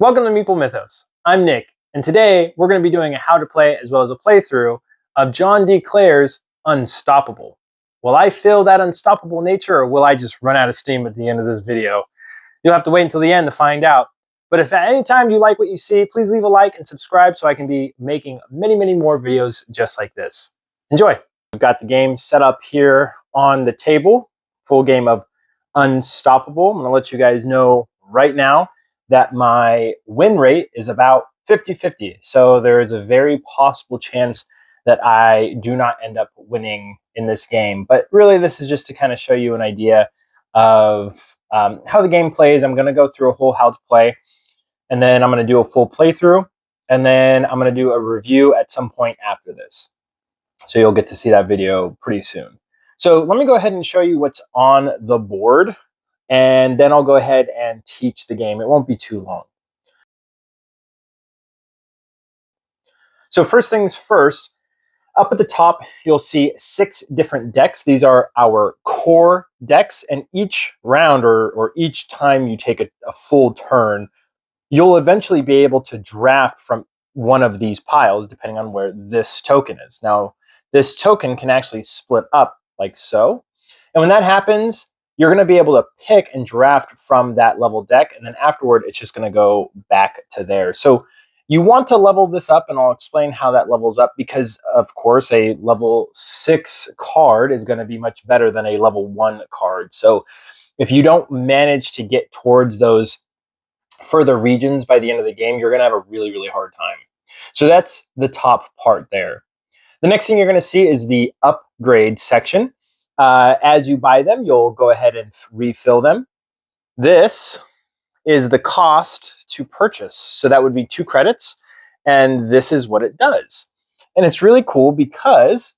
Welcome to Meeple Mythos. I'm Nick, and today we're going to be doing a how to play as well as a playthrough of John D. Clare's Unstoppable. Will I feel that unstoppable nature, or will I just run out of steam at the end of this video? You'll have to wait until the end to find out. But if at any time you like what you see, please leave a like and subscribe so I can be making many more videos just like this. Enjoy! We've got the game set up here on the table, full game of Unstoppable. I'm going to let you guys know right now that my win rate is about 50-50. So there is a very possible chance that I do not end up winning in this game. But really, this is just to kind of show you an idea of how the game plays. I'm going to go through a whole how to play, and then I'm going to do a full playthrough, and then I'm going to do a review at some point after this. So you'll get to see that video pretty soon. So let me go ahead and show you what's on the board, and then I'll go ahead and teach the game. It won't be too long. So first things first, up at the top, you'll see 6 different decks. These are our core decks, and each round or each time you take a full turn, you'll eventually be able to draft from one of these piles, depending on where this token is. Now, this token can actually split up like so. And when that happens, you're going to be able to pick and draft from that level deck, and then afterward, it's just going to go back to there. So you want to level this up, and I'll explain how that levels up, because, of course, a level 6 card is going to be much better than a level 1 card. So if you don't manage to get towards those further regions by the end of the game, you're going to have a really hard time. So that's the top part there. The next thing you're going to see is the upgrade section. As you buy them, you'll go ahead and refill them. This is the cost to purchase. So that would be 2 credits, and this is what it does. And it's really cool because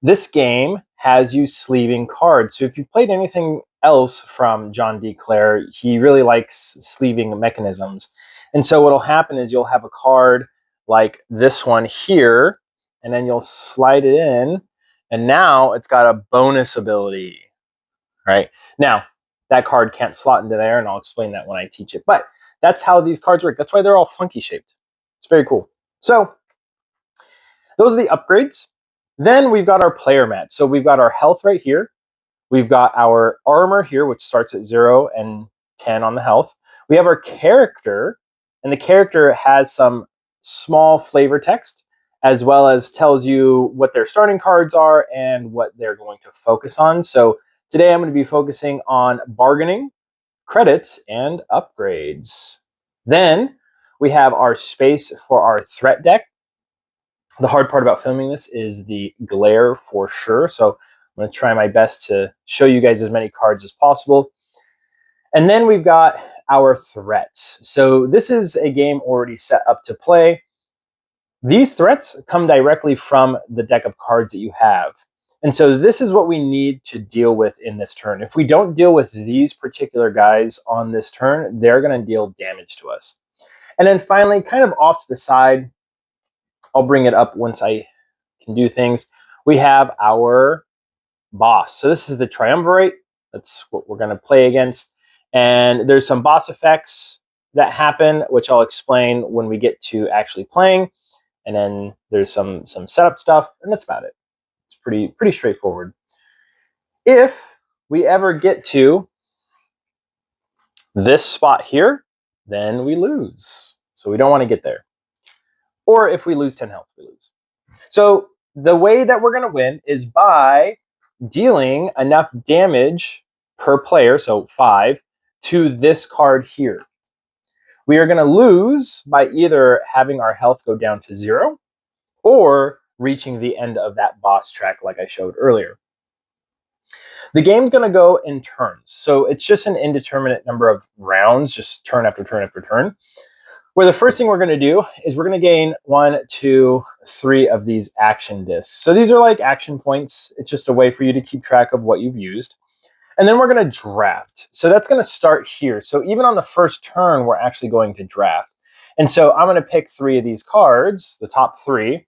this game has you sleeving cards. So if you've played anything else from John D. Clare, he really likes sleeving mechanisms. And so what'll happen is you'll have a card like this one here, and then you'll slide it in, and now it's got a bonus ability, right? Now, that card can't slot into there, and I'll explain that when I teach it. But that's how these cards work. That's why they're all funky shaped. It's very cool. So those are the upgrades. Then we've got our player mat. So we've got our health right here. We've got our armor here, which starts at 0 and 10 on the health. We have our character, and the character has some small flavor text, as well as tells you what their starting cards are and what they're going to focus on. So today I'm going to be focusing on bargaining, credits, and upgrades. Then we have our space for our threat deck. The hard part about filming this is the glare for sure. So I'm going to try my best to show you guys as many cards as possible. And then we've got our threats. So this is a game already set up to play. These threats come directly from the deck of cards that you have. And so this is what we need to deal with in this turn. If we don't deal with these particular guys on this turn, they're going to deal damage to us. And then finally, kind of off to the side, I'll bring it up once I can do things, we have our boss. So this is the Triumvirate. That's what we're going to play against. And there's some boss effects that happen, which I'll explain when we get to actually playing. And then there's some setup stuff, and that's about it. It's pretty straightforward. If we ever get to this spot here, then we lose. So we don't want to get there. Or if we lose 10 health, we lose. So the way that we're going to win is by dealing enough damage per player, so 5, to this card here. We are going to lose by either having our health go down to 0 or reaching the end of that boss track like I showed earlier. The game's going to go in turns. So it's just an indeterminate number of rounds, just turn after turn after turn. Where the first thing we're going to do is we're going to gain 1, 2, 3 of these action discs. So these are like action points. It's just a way for you to keep track of what you've used. And then we're going to draft. So that's going to start here. So even on the first turn, we're actually going to draft. And so I'm going to pick 3 of these cards, the top 3,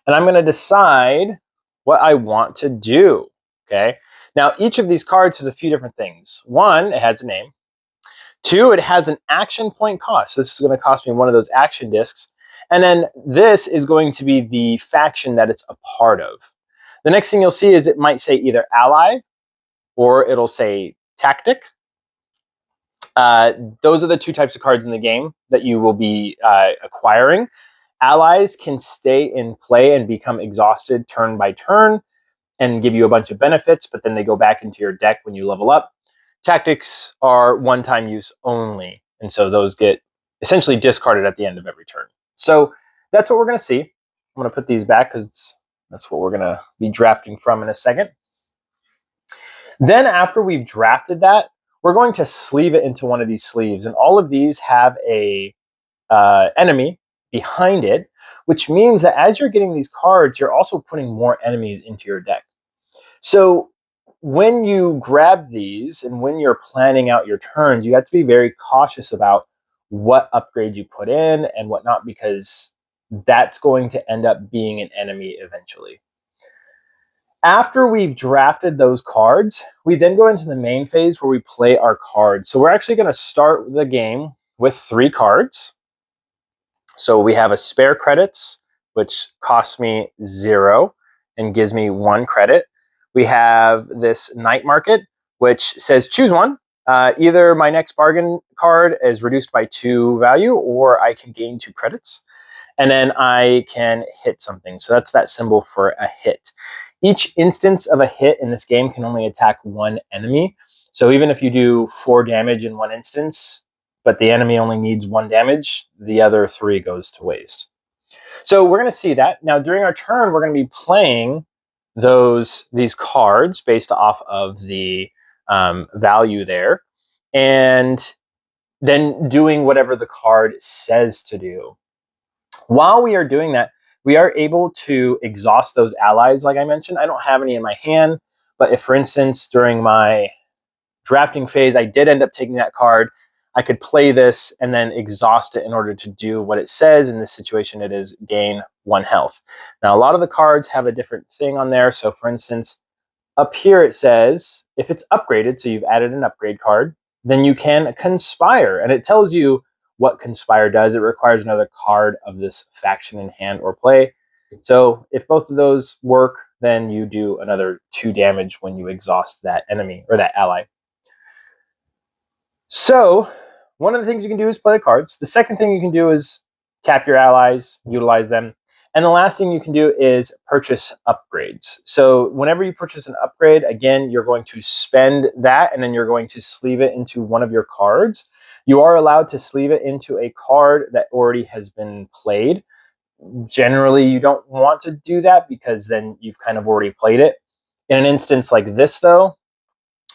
and I'm going to decide what I want to do. Okay. Now, each of these cards has a few different things. 1, it has a name. 2, it has an action point cost. This is going to cost me one of those action discs. And then this is going to be the faction that it's a part of. The next thing you'll see is it might say either ally or it'll say tactic. Those are the 2 types of cards in the game that you will be acquiring. Allies can stay in play and become exhausted turn by turn and give you a bunch of benefits, but then they go back into your deck when you level up. Tactics are one-time use only, and so those get essentially discarded at the end of every turn. So that's what we're going to see. I'm going to put these back because that's what we're going to be drafting from in a second. Then after we've drafted that, we're going to sleeve it into one of these sleeves, and all of these have a enemy behind it, which means that as you're getting these cards, you're also putting more enemies into your deck. So when you grab these and when you're planning out your turns, you have to be very cautious about what upgrade you put in and whatnot, because that's going to end up being an enemy eventually. After we've drafted those cards, we then go into the main phase where we play our cards. So we're actually going to start the game with 3 cards. So we have a spare credits, which costs me 0 and gives me 1 credit. We have this night market, which says choose one. Either my next bargain card is reduced by 2 value, or I can gain 2 credits. And then I can hit something. So that's that symbol for a hit. Each instance of a hit in this game can only attack 1 enemy. So even if you do 4 damage in 1 instance, but the enemy only needs 1 damage, the other 3 goes to waste. So we're going to see that. Now during our turn, we're going to be playing these cards based off of the value there, and then doing whatever the card says to do. While we are doing that, we are able to exhaust those allies, like I mentioned. I don't have any in my hand, but if, for instance, during my drafting phase, I did end up taking that card, I could play this and then exhaust it in order to do what it says. In this situation, it is gain 1 health. Now, a lot of the cards have a different thing on there. So, for instance, up here it says, if it's upgraded, so you've added an upgrade card, then you can conspire. And it tells you what conspire does. It requires another card of this faction in hand or play. So if both of those work, then you do another 2 damage when you exhaust that enemy or that ally. So one of the things you can do is play the cards. The second thing you can do is tap your allies, utilize them. And the last thing you can do is purchase upgrades. So whenever you purchase an upgrade, again, you're going to spend that and then you're going to sleeve it into one of your cards. You are allowed to sleeve it into a card that already has been played. Generally, you don't want to do that because then you've kind of already played it. In an instance like this, though,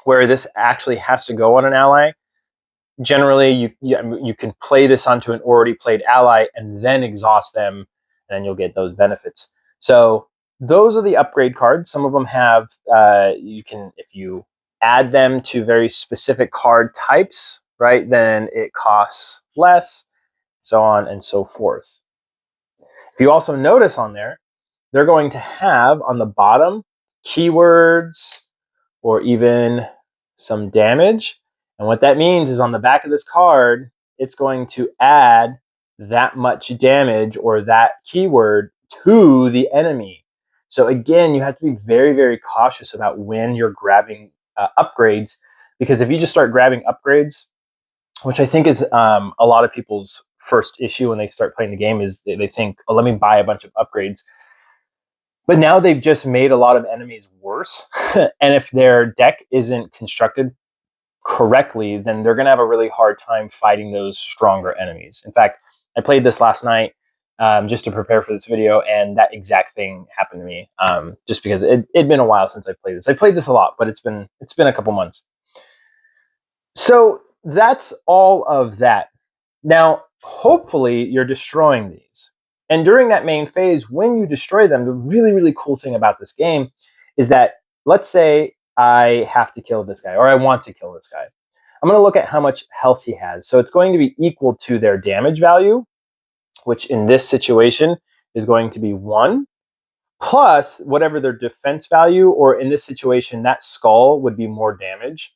where this actually has to go on an ally, generally you can play this onto an already played ally and then exhaust them, and then you'll get those benefits. So those are the upgrade cards. Some of them have you can, if you add them to very specific card types, right, then it costs less, so on and so forth. If you also notice on there, they're going to have on the bottom keywords or even some damage. And what that means is on the back of this card, it's going to add that much damage or that keyword to the enemy. So again, you have to be very, very cautious about when you're grabbing upgrades, because if you just start grabbing upgrades, which I think is a lot of people's first issue when they start playing the game, is they think, oh, let me buy a bunch of upgrades. But now they've just made a lot of enemies worse. And if their deck isn't constructed correctly, then they're going to have a really hard time fighting those stronger enemies. In fact, I played this last night just to prepare for this video, and that exact thing happened to me. Just because it'd been a while since I played this. I played this a lot, but it's been a couple months. So that's all of that. Now, hopefully, you're destroying these. And during that main phase, when you destroy them, the really, really cool thing about this game is that, let's say I have to kill this guy, or I want to kill this guy. I'm going to look at how much health he has. So it's going to be equal to their damage value, which in this situation is going to be 1, plus whatever their defense value, or in this situation, that skull would be more damage.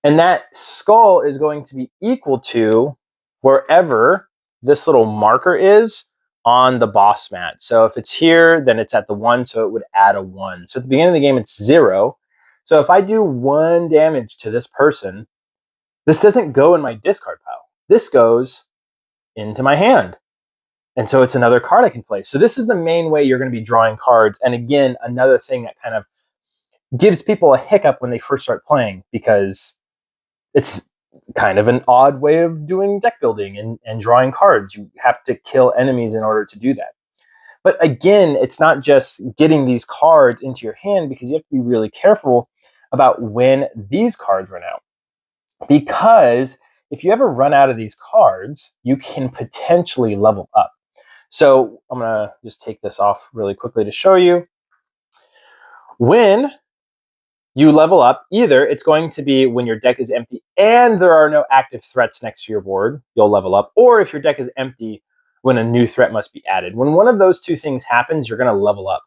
And that skull is going to be equal to wherever this little marker is on the boss mat. So if it's here, then it's at the 1, so it would add a 1. So at the beginning of the game, it's 0. So if I do 1 damage to this person, this doesn't go in my discard pile. This goes into my hand. And so it's another card I can play. So this is the main way you're going to be drawing cards. And again, another thing that kind of gives people a hiccup when they first start playing, because it's kind of an odd way of doing deck building and drawing cards. You have to kill enemies in order to do that. But again, it's not just getting these cards into your hand, because you have to be really careful about when these cards run out. Because if you ever run out of these cards, you can potentially level up. So I'm going to just take this off really quickly to show you. When you level up, either it's going to be when your deck is empty and there are no active threats next to your board, you'll level up, or if your deck is empty when a new threat must be added. When one of those two things happens, you're going to level up.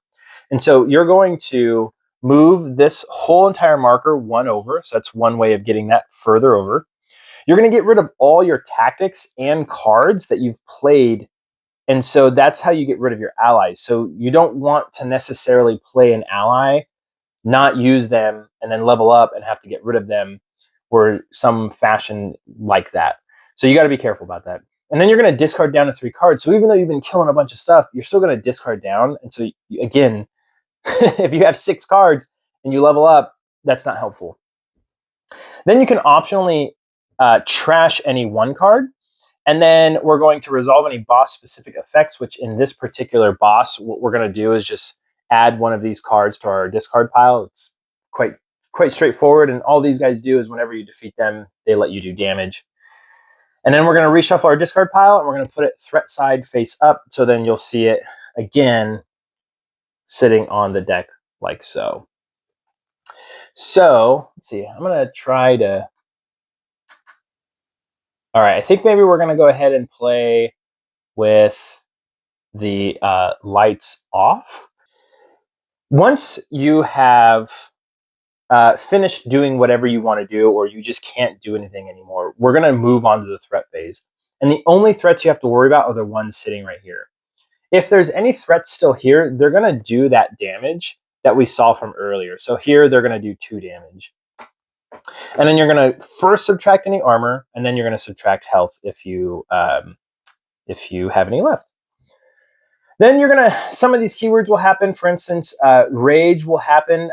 And so you're going to move this whole entire marker 1 over. So that's one way of getting that further over. You're going to get rid of all your tactics and cards that you've played. And so that's how you get rid of your allies. So you don't want to necessarily play an ally, not use them, and then level up and have to get rid of them, or some fashion like that. So you got to be careful about that. And then you're going to discard down to 3 cards. So even though you've been killing a bunch of stuff, you're still going to discard down. And so again, if you have 6 cards and you level up, that's not helpful. Then you can optionally trash any 1 card. And then we're going to resolve any boss-specific effects, which in this particular boss, what we're going to do is just add one of these cards to our discard pile. It's quite straightforward, and all these guys do is whenever you defeat them, they let you do damage. And then we're going to reshuffle our discard pile, and we're going to put it threat side face up, so then you'll see it again sitting on the deck like so. So, let's see, I'm going to try to... All right, I think maybe we're going to go ahead and play with the lights off. Once you have finished doing whatever you want to do, or you just can't do anything anymore, we're going to move on to the threat phase. And the only threats you have to worry about are the ones sitting right here. If there's any threats still here, they're going to do that damage that we saw from earlier. So here they're going to do 2 damage. And then you're going to first subtract any armor, and then you're going to subtract health if you have any left. Then you're going to, some of these keywords will happen. For instance, rage will happen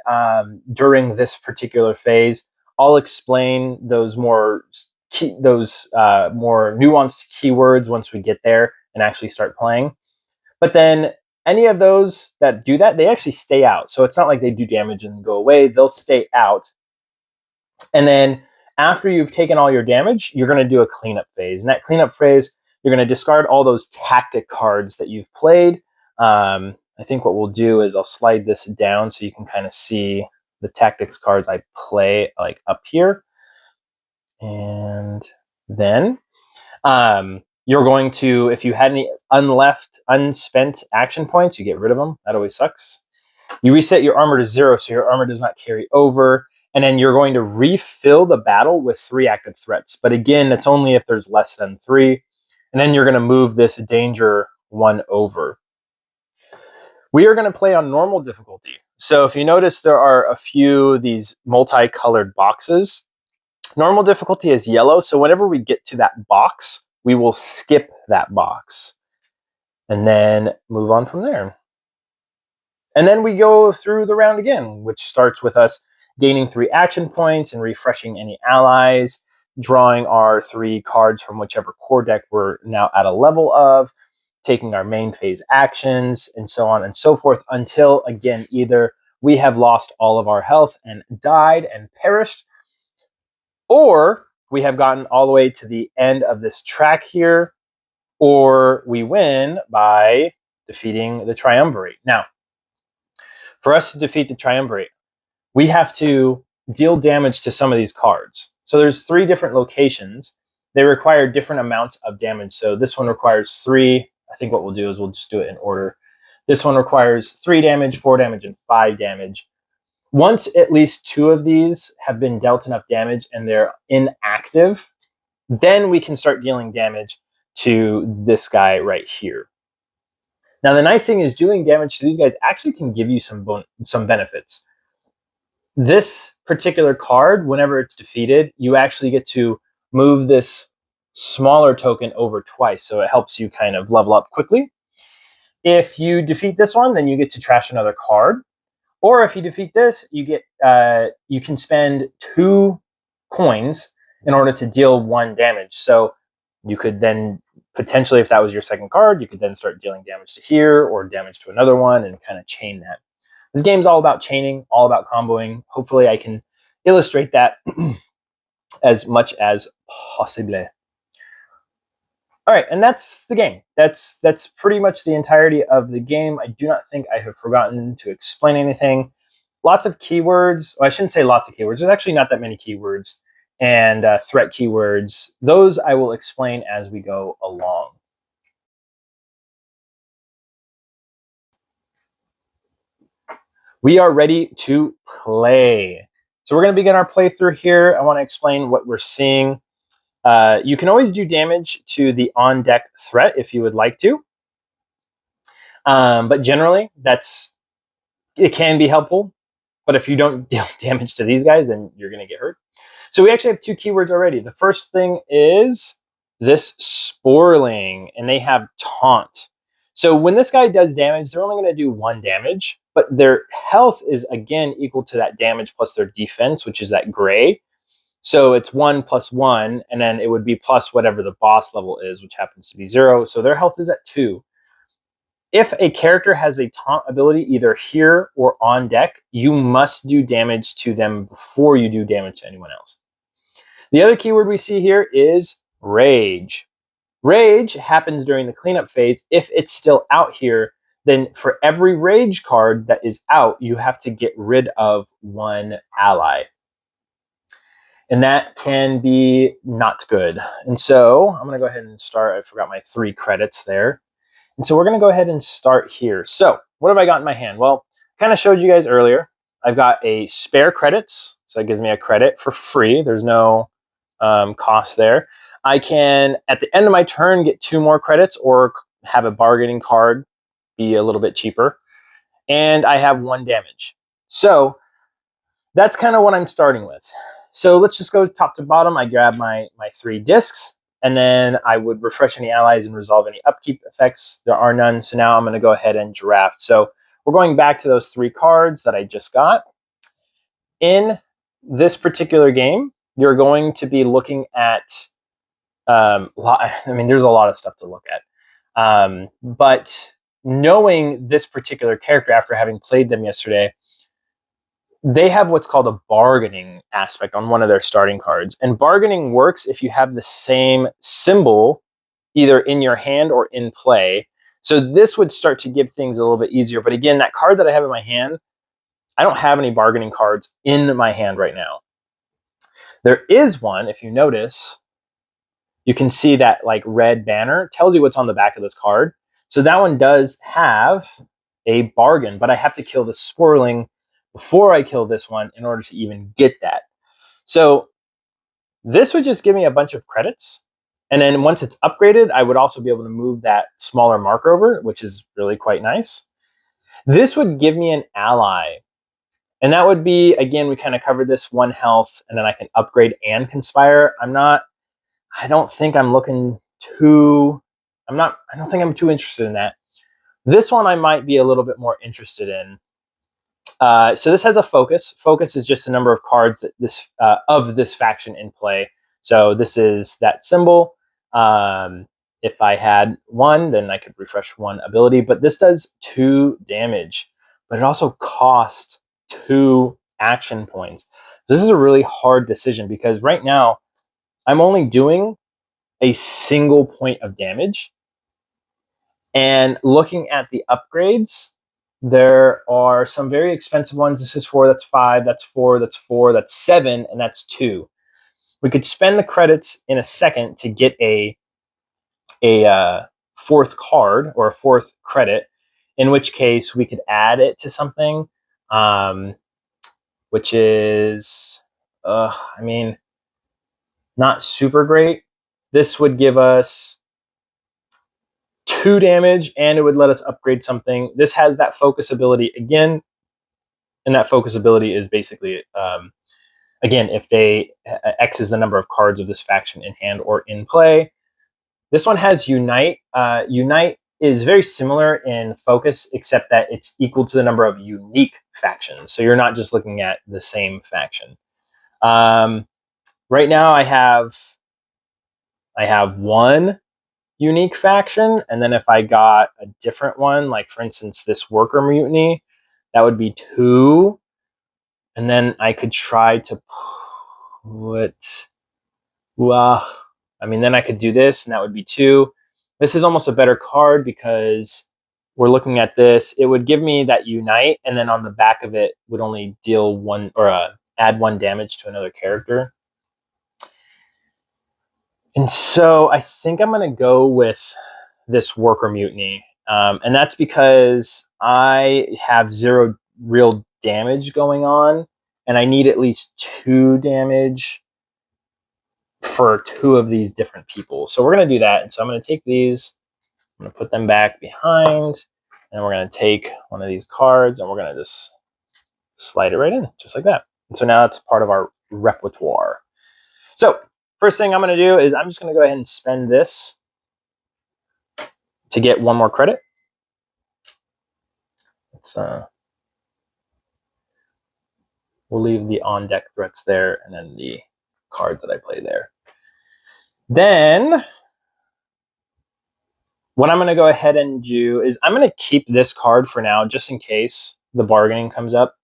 during this particular phase. I'll explain those more nuanced keywords once we get there and actually start playing. But then any of those that do that, they actually stay out. So it's not like they do damage and go away. They'll stay out. And then after you've taken all your damage, you're going to do a cleanup phase. And that cleanup phase, you're going to discard all those tactic cards that you've played. I think what we'll do is I'll slide this down so you can kind of see the tactics cards I play like up here. And then you're going to, if you had any unspent action points, you get rid of them. That always sucks. You reset your armor to 0 so your armor does not carry over. And then you're going to refill the battle with 3 active threats. But again, it's only if there's less than 3. And then you're going to move this danger 1 over. We are going to play on normal difficulty. So if you notice, there are a few these multicolored boxes. Normal difficulty is yellow. So whenever we get to that box, we will skip that box and then move on from there. And then we go through the round again, which starts with us gaining 3 action points and refreshing any allies, drawing our 3 cards from whichever core deck we're now at a level of, taking our main phase actions, and so on and so forth, until, again, either we have lost all of our health and died and perished, or we have gotten all the way to the end of this track here, or we win by defeating the Triumvirate. Now, for us to defeat the Triumvirate, we have to deal damage to some of these cards. So there's 3 different locations. They require different amounts of damage. So this one requires 3. I think what we'll do is we'll just do it in order. This one requires 3 damage, 4 damage, and 5 damage. Once at least 2 of these have been dealt enough damage and they're inactive, then we can start dealing damage to this guy right here. Now, the nice thing is doing damage to these guys actually can give you some benefits. This particular card, whenever it's defeated, you actually get to move this smaller token over twice, so it helps you kind of level up quickly. If you defeat this one, then you get to trash another card. Or if you defeat this, you get you can spend 2 coins in order to deal 1 damage. So you could then potentially, if that was your second card, you could then start dealing damage to here or damage to another one and kind of chain that. This game's all about chaining, all about comboing. Hopefully I can illustrate that as much as possible. All right, and that's the game. That's pretty much the entirety of the game. I do not think I have forgotten to explain anything. Lots of keywords. Well, I shouldn't say lots of keywords. There's actually not that many keywords. And threat keywords. Those I will explain as we go along. We are ready to play. So we're going to begin our playthrough here. I want to explain what we're seeing. You can always do damage to the on-deck threat if you would like to. But generally, it can be helpful. But if you don't deal damage to these guys, then you're going to get hurt. So we actually have 2 keywords already. The first thing is this Sporling, and they have Taunt. So when this guy does damage, they're only going to do 1 damage, but their health is, again, equal to that damage plus their defense, which is that gray. So it's 1 plus 1, and then it would be plus whatever the boss level is, which happens to be 0. So their health is at 2. If a character has a taunt ability either here or on deck, you must do damage to them before you do damage to anyone else. The other keyword we see here is Rage. Rage happens during the cleanup phase. If it's still out here, then for every Rage card that is out, you have to get rid of 1 ally. And that can be not good. And so I'm going to go ahead and start. I forgot my 3 credits there. And so we're going to go ahead and start here. So what have I got in my hand? Well, I kind of showed you guys earlier. I've got a spare credits. So it gives me a credit for free. There's no cost there. I can, at the end of my turn, get 2 more credits or have a bargaining card be a little bit cheaper. And I have 1 damage. So that's kind of what I'm starting with. So let's just go top to bottom. I grab my 3 discs, and then I would refresh any allies and resolve any upkeep effects. There are none. So now I'm going to go ahead and draft. So we're going back to those 3 cards that I just got. In this particular game, you're going to be looking at, there's a lot of stuff to look at. But knowing this particular character after having played them yesterday, they have what's called a bargaining aspect on one of their starting cards. And bargaining works if you have the same symbol either in your hand or in play. So this would start to give things a little bit easier. But again, that card that I have in my hand, I don't have any bargaining cards in my hand right now. There is one, if you notice, you can see that like red banner tells you what's on the back of this card. So that one does have a bargain, but I have to kill the Sporling before I kill this one in order to even get that. So this would just give me a bunch of credits. And then once it's upgraded, I would also be able to move that smaller mark over, which is really quite nice. This would give me an ally. And that would be, again, we kind of covered this, 1 health, and then I can upgrade and conspire. I don't think I'm too interested in that. This one I might be a little bit more interested in. So this has a focus. Focus is just the number of cards that of this faction in play. So this is that symbol. If I had 1, then I could refresh 1 ability. But this does 2 damage. But it also costs 2 action points. This is a really hard decision because right now I'm only doing a single point of damage. And looking at the upgrades, there are some very expensive ones. This is 4, that's 5, that's 4, that's 4, that's 7, and that's 2. We could spend the credits in a second to get a 4th card or a 4th credit, in which case we could add it to something. which is, I mean, not super great. This would give us 2 damage, and it would let us upgrade something. This has that focus ability again, and that focus ability is basically, again, if X is the number of cards of this faction in hand or in play. This one has Unite. Unite is very similar in focus, except that it's equal to the number of unique factions. So you're not just looking at the same faction. Right now I have 1 unique faction, and then if I got a different one, like for instance this Worker Mutiny, that would be 2, and then I could try to put, well, I mean, then I could do this, and that would be 2. This is almost a better card because we're looking at this. It would give me that Unite, and then on the back of it would only deal 1 or add 1 damage to another character. And so I think I'm going to go with this Worker Mutiny. And that's because I have 0 real damage going on, and I need at least 2 damage for 2 of these different people. So we're going to do that. And so I'm going to take these, I'm going to put them back behind, and we're going to take one of these cards, and we're going to just slide it right in, just like that. And so now it's part of our repertoire. So first thing I'm going to do is I'm just going to go ahead and spend this to get 1 more credit. Let's we'll leave the on deck threats there, and then the cards that I play there. Then what I'm going to go ahead and do is I'm going to keep this card for now, just in case the bargaining comes up.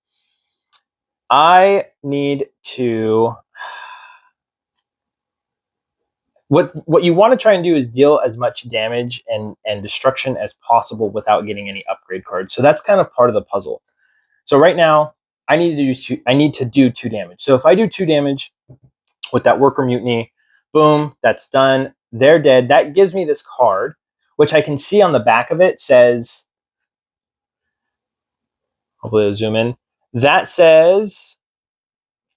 I need to, what you want to try and do is deal as much damage and destruction as possible without getting any upgrade cards. So that's kind of part of the puzzle. So right now I need to do 2 damage. So if I do 2 damage with that Worker Mutiny, boom, that's done. They're dead. That gives me this card, which I can see on the back of it says, hopefully I'll zoom in, that says,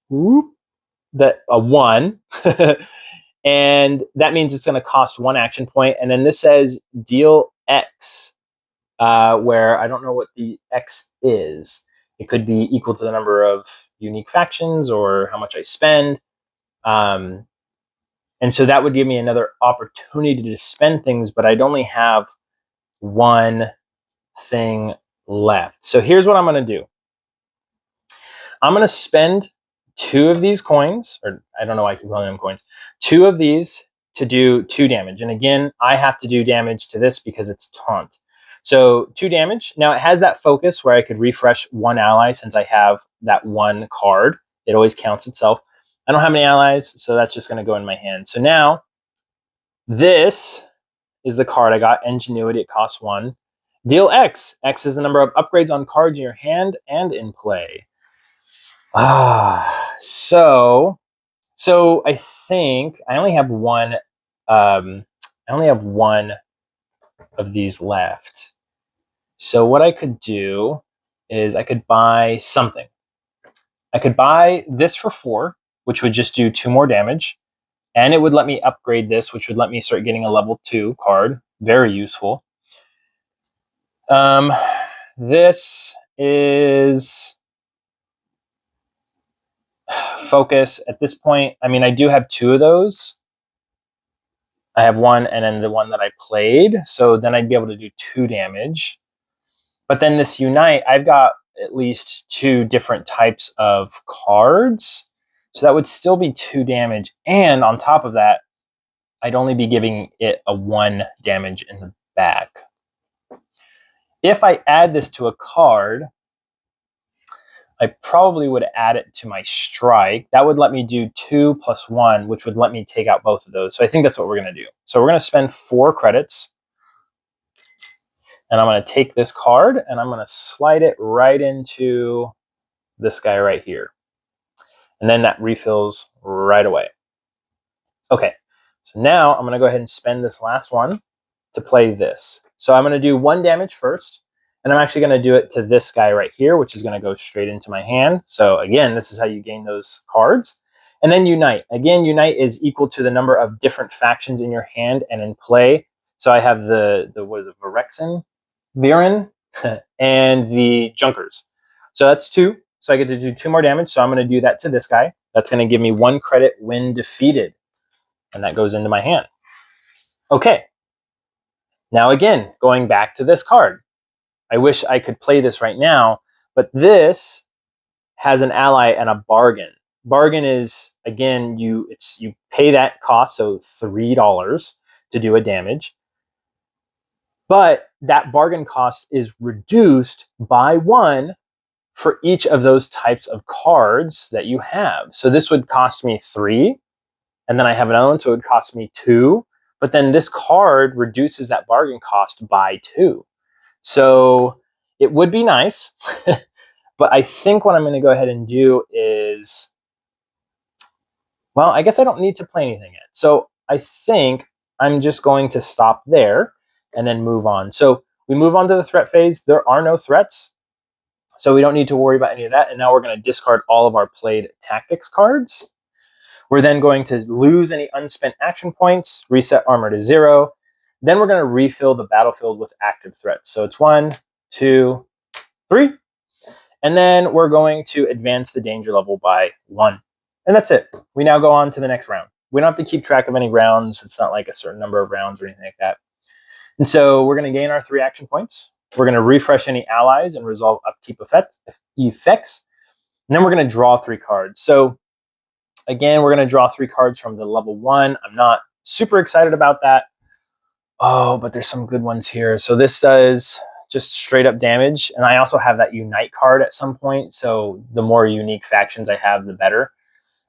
whoop, that a 1. And that means it's going to cost 1 action point. And then this says deal X, where I don't know what the X is. It could be equal to the number of unique factions or how much I spend. And so that would give me another opportunity to spend things, but I'd only have 1 thing left. So here's what I'm going to do. I'm going to spend 2 of these coins, or I don't know why I keep calling them coins, 2 of these to do 2 damage. And again, I have to do damage to this because it's taunt. So 2 damage. Now it has that focus where I could refresh 1 ally since I have that 1 card. It always counts itself. I don't have any allies, so that's just going to go in my hand. So now this is the card I got, Ingenuity. It costs 1. Deal X. X is the number of upgrades on cards in your hand and in play. So I think I only have 1. I only have 1 of these left. So what I could do is I could buy something. I could buy this for 4, which would just do 2 more damage, and it would let me upgrade this, which would let me start getting a level 2 card. Very useful. This is focus at this point. I mean, I do have 2 of those. I have 1 and then the one that I played. So then I'd be able to do 2 damage. But then this Unite, I've got at least 2 different types of cards. So that would still be 2 damage. And on top of that, I'd only be giving it a 1 damage in the back. If I add this to a card, I probably would add it to my strike. That would let me do 2 plus 1, which would let me take out both of those. So I think that's what we're going to do. So we're going to spend 4 credits. And I'm going to take this card and I'm going to slide it right into this guy right here. And then that refills right away. Okay, so now I'm going to go ahead and spend this last one to play this. So I'm going to do 1 damage first. And I'm actually going to do it to this guy right here, which is going to go straight into my hand. So again, this is how you gain those cards. And then Unite. Again, Unite is equal to the number of different factions in your hand and in play. So I have the what is it, Virexen, Viren, and the Junkers. So that's 2. So I get to do 2 more damage. So I'm going to do that to this guy. That's going to give me 1 credit when defeated. And that goes into my hand. Okay. Now again, going back to this card. I wish I could play this right now, but this has an ally and a bargain. Bargain is, again, you pay that cost, so $3 to do a damage. But that bargain cost is reduced by 1 for each of those types of cards that you have. So this would cost me 3, and then I have another one, so it would cost me 2. But then this card reduces that bargain cost by 2. So it would be nice, but I think what I'm going to go ahead and do is, well, I guess I don't need to play anything yet. So I think I'm just going to stop there and then move on. So we move on to the threat phase. There are no threats, so we don't need to worry about any of that. And now we're going to discard all of our played tactics cards. We're then going to lose any unspent action points, reset armor to 0. Then we're going to refill the battlefield with active threats. So it's 1, 2, 3. And then we're going to advance the danger level by 1. And that's it. We now go on to the next round. We don't have to keep track of any rounds. It's not like a certain number of rounds or anything like that. And so we're going to gain our 3 action points. We're going to refresh any allies and resolve upkeep effects. And then we're going to draw 3 cards. So again, we're going to draw 3 cards from the level 1. I'm not super excited about that. Oh, but there's some good ones here. So this does just straight up damage. And I also have that Unite card at some point. So the more unique factions I have, the better.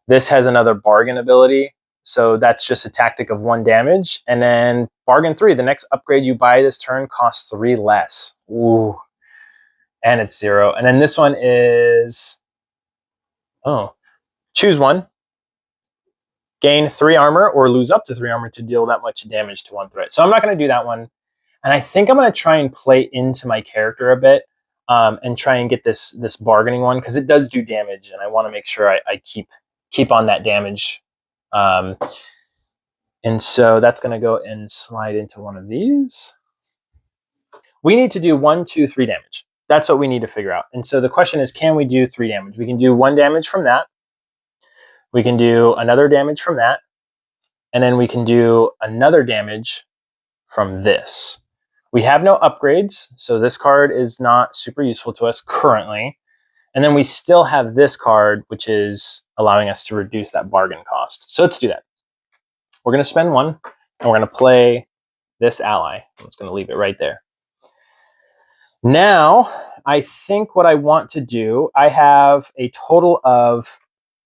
This has another bargain ability. So that's just a tactic of 1 damage. And then bargain 3, the next upgrade you buy this turn costs 3 less. Ooh. And it's 0. And then this one is, choose 1. Gain 3 armor or lose up to 3 armor to deal that much damage to 1 threat. So I'm not going to do that one. And I think I'm going to try and play into my character a bit and try and get this bargaining one, because it does do damage, and I want to make sure I keep on that damage. And so that's going to go and slide into one of these. We need to do 1, 2, 3 damage. That's what we need to figure out. And so the question is, can we do 3 damage? We can do 1 damage from that. We can do another damage from that. And then we can do another damage from this. We have no upgrades, so this card is not super useful to us currently. And then we still have this card, which is allowing us to reduce that bargain cost. So let's do that. We're going to spend 1, and we're going to play this ally. I'm just going to leave it right there. Now, I think what I want to do, I have a total of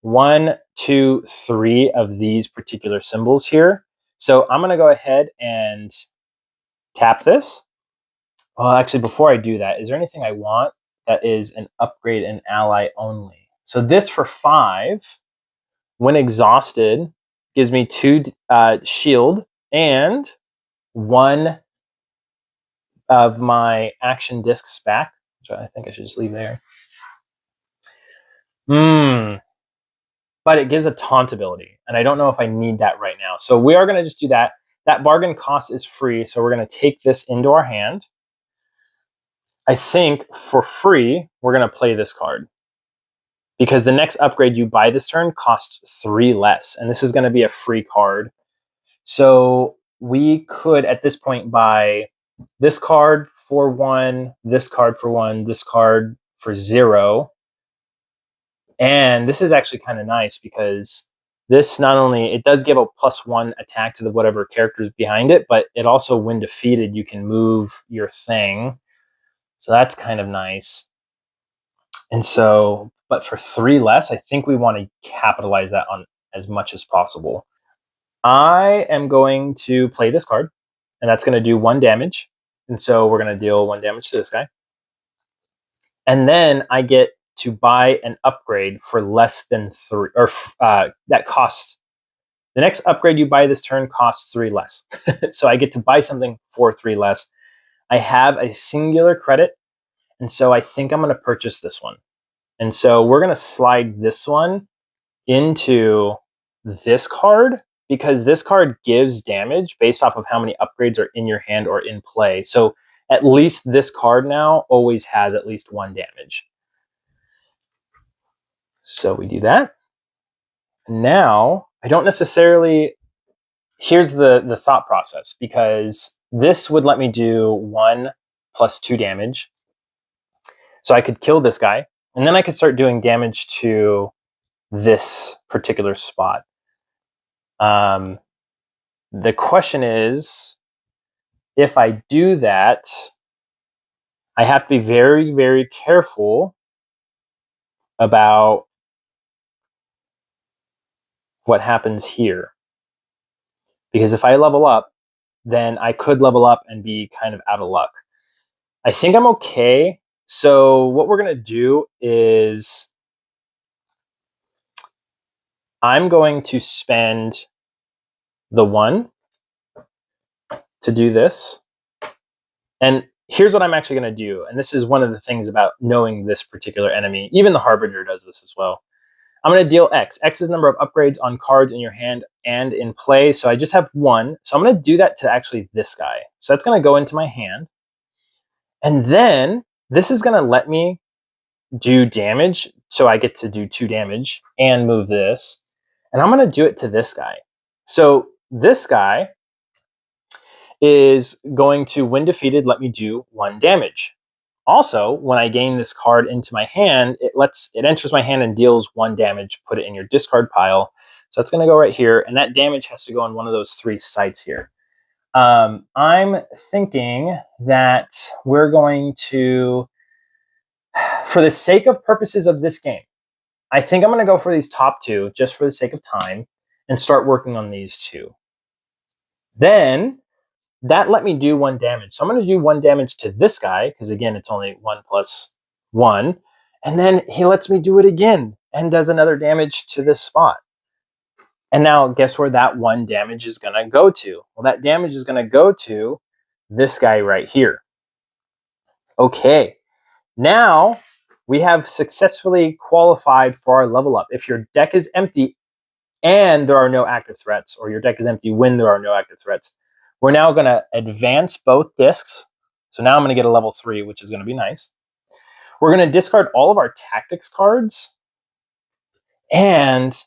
1, 2, 3 of these particular symbols here. So I'm going to go ahead and tap this. Well, actually, before I do that, is there anything I want that is an upgrade and ally only? So this for 5, when exhausted, gives me 2 shield and 1 of my action discs back, which I think I should just leave there. But it gives a taunt ability, and I don't know if I need that right now. So we are going to just do that. That bargain cost is free, so we're going to take this into our hand. I think for free, we're going to play this card, because the next upgrade you buy this turn costs 3 less, and this is going to be a free card. So we could, at this point, buy this card for 1, this card for 1, this card for 0. And this is actually kind of nice, because this not only, it does give a +1 attack to the whatever characters behind it, but it also, when defeated, you can move your thing. So that's kind of nice. And so, but for 3 less, I think we want to capitalize that on as much as possible. I am going to play this card, and that's going to do 1 damage. And so we're going to deal 1 damage to this guy. And then I get to buy an upgrade for less than 3, or that costs. The next upgrade you buy this turn costs 3 less. So I get to buy something for 3 less. I have a singular credit And so I think I'm going to purchase this one. And so we're going to slide this one into this card because this card gives damage based off of how many upgrades are in your hand or in play. So at least this card now always has at least 1 damage. So we do that. Now, I don't necessarily... Here's the thought process, because this would let me do 1 plus 2 damage. So I could kill this guy, and then I could start doing damage to this particular spot. The question is, if I do that, I have to be very, very careful about what happens here. Because if I level up, then I could level up and be kind of out of luck. I think I'm okay. So what we're going to do is I'm going to spend the 1 to do this. And here's what I'm actually going to do. And this is one of the things about knowing this particular enemy. Even the Harbinger does this as well. I'm going to deal X. X is the number of upgrades on cards in your hand and in play. So I just have 1. So I'm going to do that to actually this guy. So that's going to go into my hand. And then this is going to let me do damage. So I get to do 2 damage and move this. And I'm going to do it to this guy. So this guy is going to, when defeated, let me do 1 damage. Also, when I gain this card into my hand, it enters my hand and deals 1 damage. Put it in your discard pile. So that's going to go right here, and that damage has to go on one of those 3 sites here. I'm thinking that we're going to, for the sake of purposes of this game, I think I'm going to go for these top 2 just for the sake of time and start working on these 2. Then that let me do 1 damage. So I'm going to do 1 damage to this guy, because again, it's only 1 plus 1. And then he lets me do it again and does another damage to this spot. And now guess where that 1 damage is going to go to? Well, that damage is going to go to this guy right here. Okay, now we have successfully qualified for our level up. If your deck is empty and there are no active threats, or your deck is empty when there are no active threats, we're now going to advance both discs. So now I'm going to get a level 3, which is going to be nice. We're going to discard all of our tactics cards and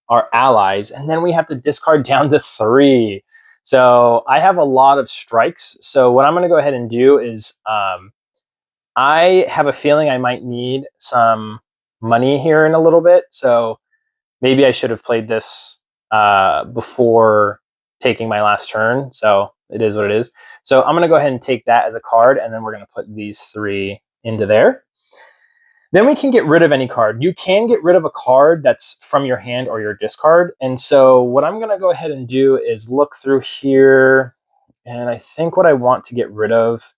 our allies, and then we have to discard down to 3. So I have a lot of strikes. So what I'm going to go ahead and do is I have a feeling I might need some money here in a little bit. So maybe I should have played this before taking my last turn. So it is what it is. So I'm going to go ahead and take that as a card, and then we're going to put these 3 into there. Then we can get rid of any card. You can get rid of a card that's from your hand or your discard. And so what I'm going to go ahead and do is look through here. And I think what I want to get rid of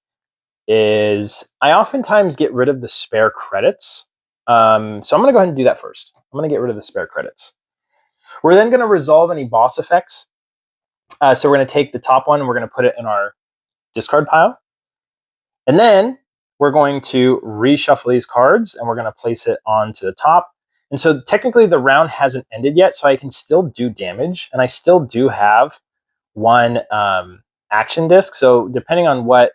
is, I oftentimes get rid of the spare credits. So I'm going to go ahead and do that first. I'm going to get rid of the spare credits. We're then going to resolve any boss effects. So we're going to take the top one and we're going to put it in our discard pile. And then we're going to reshuffle these cards and we're going to place it onto the top. And so technically the round hasn't ended yet, so I can still do damage, and I still do have 1 action disc. So depending on what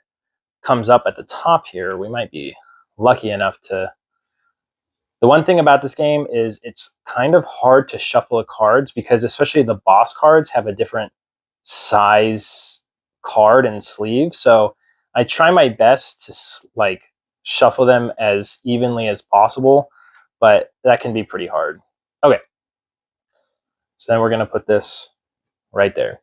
comes up at the top here, we might be lucky enough to... The one thing about this game is it's kind of hard to shuffle the cards, because especially the boss cards have a different size card and sleeve. So I try my best to shuffle them as evenly as possible, but that can be pretty hard. Okay. So then we're going to put this right there.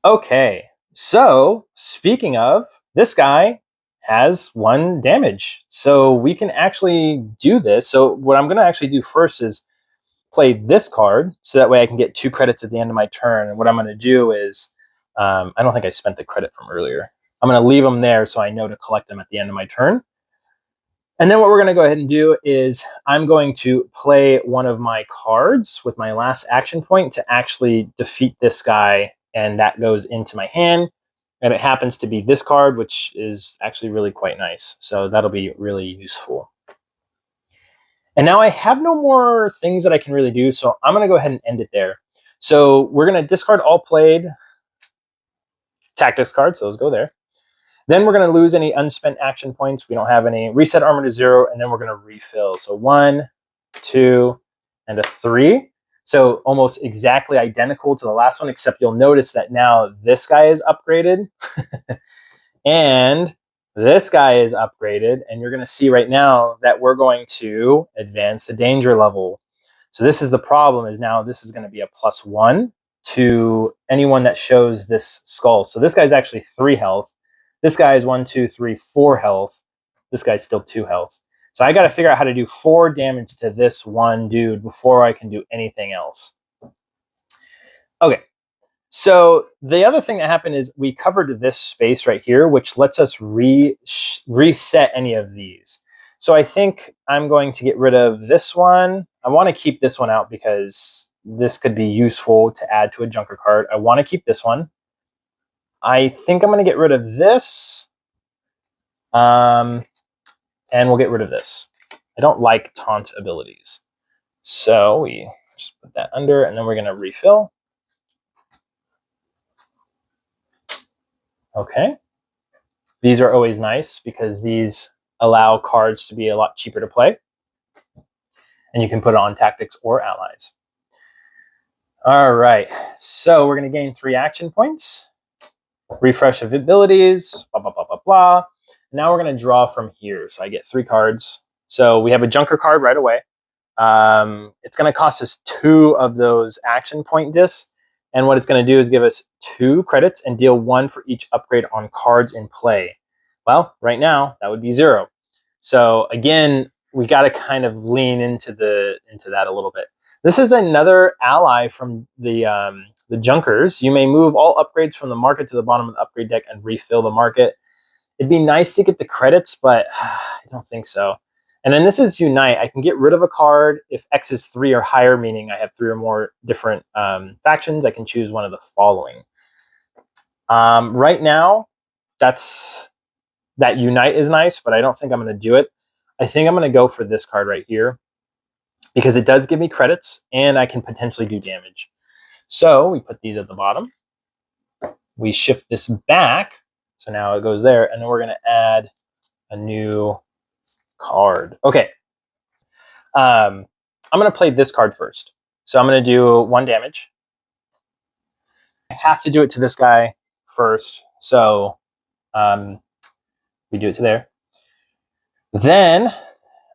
Okay. So speaking of, this guy has 1 damage. So we can actually do this. So what I'm going to actually do first is play this card, so that way I can get 2 credits at the end of my turn. And what I'm going to do is, I don't think I spent the credit from earlier. I'm going to leave them there so I know to collect them at the end of my turn. And then what we're going to go ahead and do is I'm going to play one of my cards with my last action point to actually defeat this guy, and that goes into my hand. And it happens to be this card, which is actually really quite nice. So that'll be really useful. And now I have no more things that I can really do, so I'm going to go ahead and end it there. So we're going to discard all played tactics cards, so those go there. Then we're going to lose any unspent action points. We don't have any. Reset armor to 0, and then we're going to refill. So 1, 2, and a 3. So almost exactly identical to the last one, except you'll notice that now this guy is upgraded. And this guy is upgraded, and you're going to see right now that we're going to advance the danger level. So this is the problem, is now this is going to be a +1 to anyone that shows this skull. So this guy's actually 3 health. This guy is 1, 2, 3, 4 health. This guy's still 2 health. So I got to figure out how to do 4 damage to this one dude before I can do anything else. Okay. So the other thing that happened is we covered this space right here, which lets us reset any of these. So I think I'm going to get rid of this one. I want to keep this one out because this could be useful to add to a junker card. I want to keep this one. I think I'm going to get rid of this. And we'll get rid of this. I don't like taunt abilities. So we just put that under, and then we're going to refill. Okay. These are always nice because these allow cards to be a lot cheaper to play. And you can put it on tactics or allies. All right, so we're going to gain 3 action points. Refresh of abilities, blah, blah, blah, blah, blah. Now we're going to draw from here. So I get 3 cards. So we have a junker card right away. It's going to cost us 2 of those action point discs. And what it's going to do is give us 2 credits and deal 1 for each upgrade on cards in play. Well, right now, that would be 0. So again, we got to kind of lean into that a little bit. This is another ally from the Junkers. You may move all upgrades from the market to the bottom of the upgrade deck and refill the market. It'd be nice to get the credits, but I don't think so. And then this is Unite. I can get rid of a card if X is 3 or higher, meaning I have 3 or more different factions. I can choose one of the following. Right now, that Unite is nice, but I don't think I'm going to do it. I think I'm going to go for this card right here because it does give me credits and I can potentially do damage. So we put these at the bottom. We shift this back. So now it goes there, and then we're going to add a new card. Okay. I'm going to play this card first. So I'm going to do 1 damage. I have to do it to this guy first. So we do it to there. Then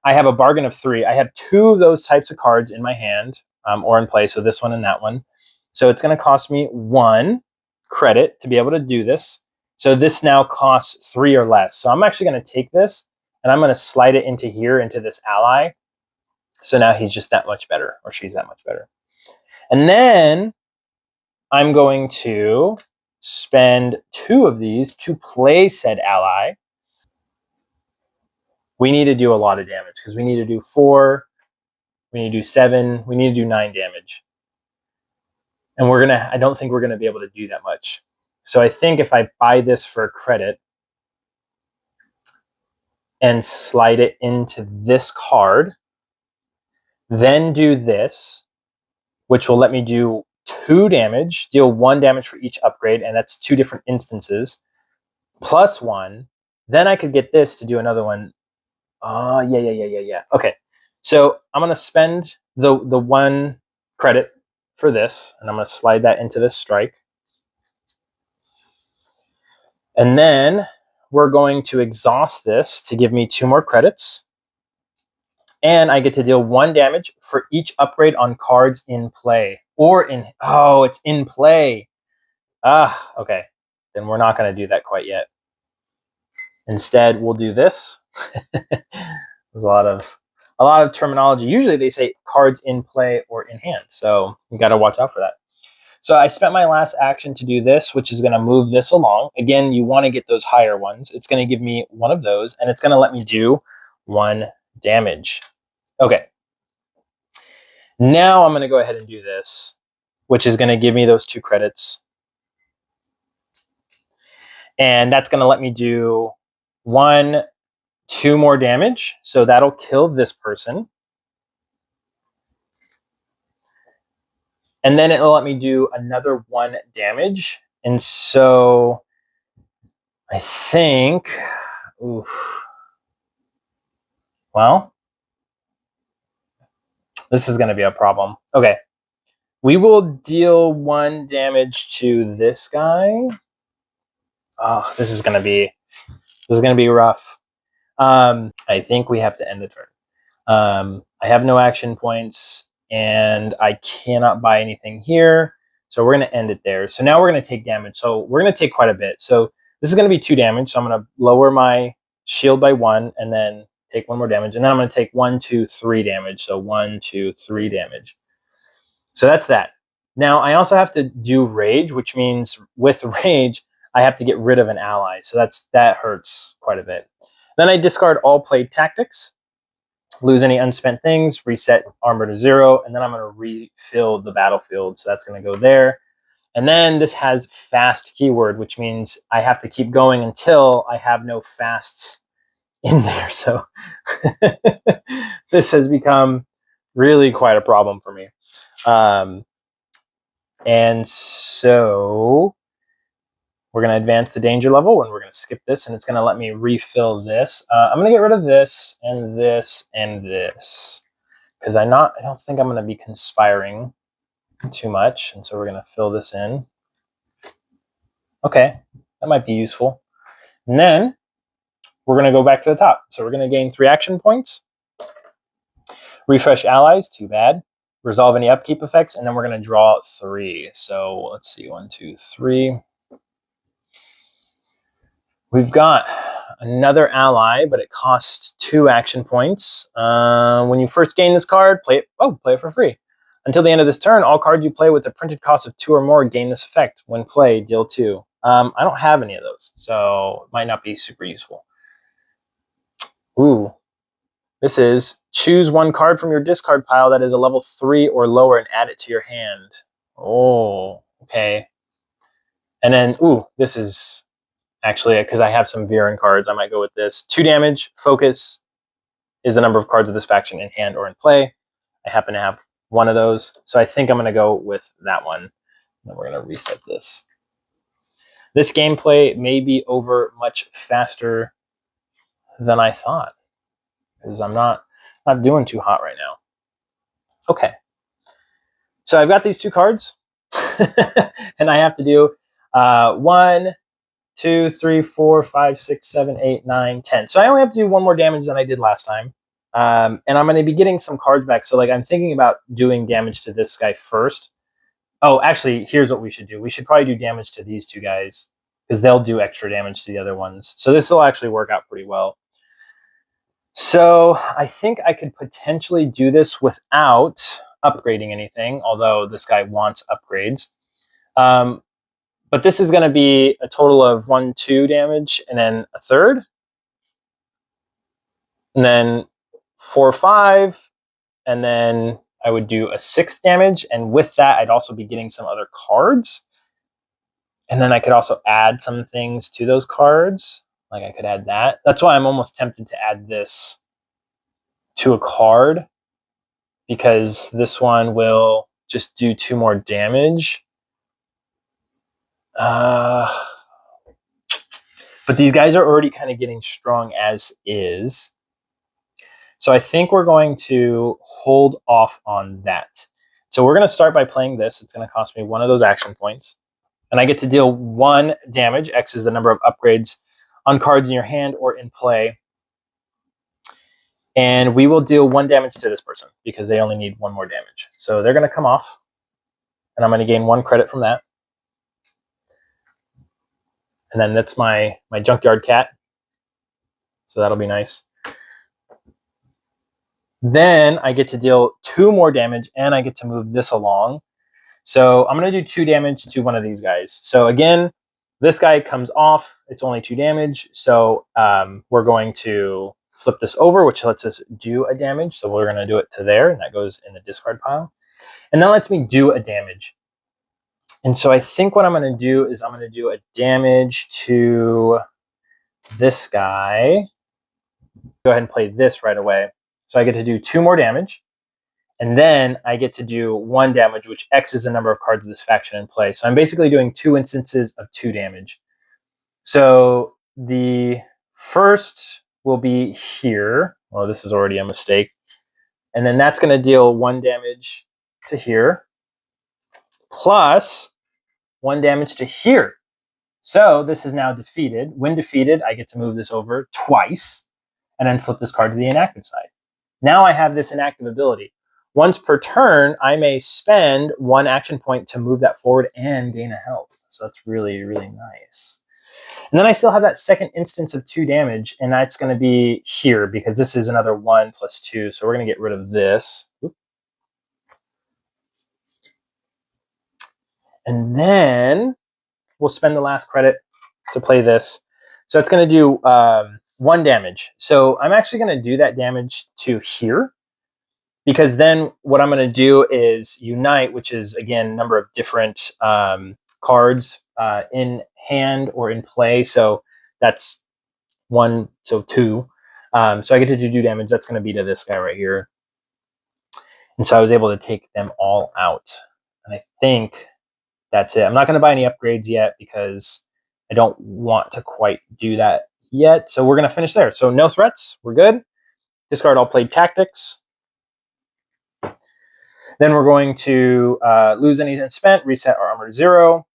I have a bargain of 3. I have 2 of those types of cards in my hand or in play. So this one and that one. So it's going to cost me 1 credit to be able to do this. So this now costs 3 or less. So I'm actually going to take this and I'm going to slide it into here, into this ally. So now he's just that much better, or she's that much better. And then I'm going to spend 2 of these to play said ally. We need to do a lot of damage because we need to do 4, we need to do 7, we need to do 9 damage. And I don't think we're gonna be able to do that much. So I think if I buy this for a credit and slide it into this card, then do this, which will let me do 2 damage, deal 1 damage for each upgrade, and that's 2 different instances, plus 1. Then I could get this to do another one. Oh, yeah. Okay, so I'm gonna spend the 1 credit for this, and I'm gonna slide that into this strike. And then we're going to exhaust this to give me 2 more credits. And I get to deal 1 damage for each upgrade on cards in play. It's in play. Okay. Then we're not going to do that quite yet. Instead, we'll do this. There's a lot of terminology. Usually they say cards in play or in hand. So you got to watch out for that. So I spent my last action to do this, which is going to move this along. Again, you want to get those higher ones. It's going to give me 1 of those, and it's going to let me do 1 damage. Okay. Now I'm going to go ahead and do this, which is going to give me those 2 credits. And that's going to let me do 1, 2 more damage. So that'll kill this person. And then it'll let me do another 1 damage. And so I think, oof, well, this is going to be a problem. Okay. We will deal 1 damage to this guy. Oh, this is going to be rough. I think we have to end the turn. I have no action points, and I cannot buy anything here. So we're going to end it there. So now we're going to take damage. So we're going to take quite a bit. So this is going to be 2 damage. So I'm going to lower my shield by 1 and then take 1 more damage. And then I'm going to take 1, 2, 3 damage. So 1, 2, 3 damage. So that's that. Now I also have to do rage, which means with rage, I have to get rid of an ally. So that hurts quite a bit. Then I discard all played tactics, lose any unspent things, reset armor to 0, and then I'm going to refill the battlefield. So that's going to go there. And then this has fast keyword, which means I have to keep going until I have no fasts in there. So this has become really quite a problem for me. And so we're going to advance the danger level, and we're going to skip this, and it's going to let me refill this. I'm going to get rid of this and this and this because I don't think I'm going to be conspiring too much, and so we're going to fill this in. Okay, that might be useful. And then we're going to go back to the top. So we're going to gain 3 action points. Refresh allies, too bad. Resolve any upkeep effects, and then we're going to draw 3. So let's see, 1, 2, 3. We've got another ally, but it costs 2 action points. When you first gain this card, play it for free. Until the end of this turn, all cards you play with a printed cost of 2 or more gain this effect. When played, deal 2. I don't have any of those, so it might not be super useful. Ooh. This is choose 1 card from your discard pile that is a level 3 or lower and add it to your hand. Oh, okay. And then, ooh, this is actually, because I have some Viren cards, I might go with this. 2 damage, focus is the number of cards of this faction in hand or in play. I happen to have 1 of those, so I think I'm going to go with that one. Then we're going to reset this. This gameplay may be over much faster than I thought, because I'm not doing too hot right now. Okay. So I've got these 2 cards, and I have to do 1, 2, 3, 4, 5, 6, 7, 8, 9, 10. So I only have to do 1 more damage than I did last time. And I'm going to be getting some cards back. So like I'm thinking about doing damage to this guy first. Oh, actually, here's what we should do. We should probably do damage to these 2 guys because they'll do extra damage to the other ones. So this will actually work out pretty well. So I think I could potentially do this without upgrading anything, although this guy wants upgrades. But this is going to be a total of 1, 2 damage, and then a third. And then 4, 5, and then I would do a 6th damage. And with that, I'd also be getting some other cards. And then I could also add some things to those cards. Like I could add that. That's why I'm almost tempted to add this to a card, because this one will just do 2 more damage. But these guys are already kind of getting strong as is. So I think we're going to hold off on that. So we're going to start by playing this. It's going to cost me 1 of those action points. And I get to deal 1 damage. X is the number of upgrades on cards in your hand or in play. And we will deal 1 damage to this person because they only need 1 more damage. So they're going to come off. And I'm going to gain 1 credit from that. And then that's my junkyard cat. So that'll be nice. Then I get to deal 2 more damage, and I get to move this along. So I'm going to do 2 damage to one of these guys. So again, this guy comes off. It's only 2 damage. So we're going to flip this over, which lets us do a damage. So we're going to do it to there, and that goes in the discard pile. And that lets me do a damage. And so I think what I'm going to do is I'm going to do a damage to this guy. Go ahead and play this right away. So I get to do 2 more damage. And then I get to do 1 damage, which X is the number of cards of this faction in play. So I'm basically doing 2 instances of 2 damage. So the first will be here. Well, this is already a mistake. And then that's going to deal 1 damage to here, plus 1 damage to here. So this is now defeated. When defeated, I get to move this over twice and then flip this card to the inactive side. Now I have this inactive ability. Once per turn, I may spend 1 action point to move that forward and gain a health. So that's really, really nice. And then I still have that second instance of 2 damage, and that's going to be here because this is another 1 plus 2. So we're going to get rid of this. And then we'll spend the last credit to play this. So it's going to do 1 damage. So I'm actually going to do that damage to here, because then what I'm going to do is unite, which is, again, number of different cards in hand or in play. So that's 1, so 2. So I get to do damage. That's going to be to this guy right here. And so I was able to take them all out. And I think that's it. I'm not going to buy any upgrades yet because I don't want to quite do that yet. So we're going to finish there. So no threats. We're good. Discard all played tactics. Then we're going to lose any spent, reset our armor to 0,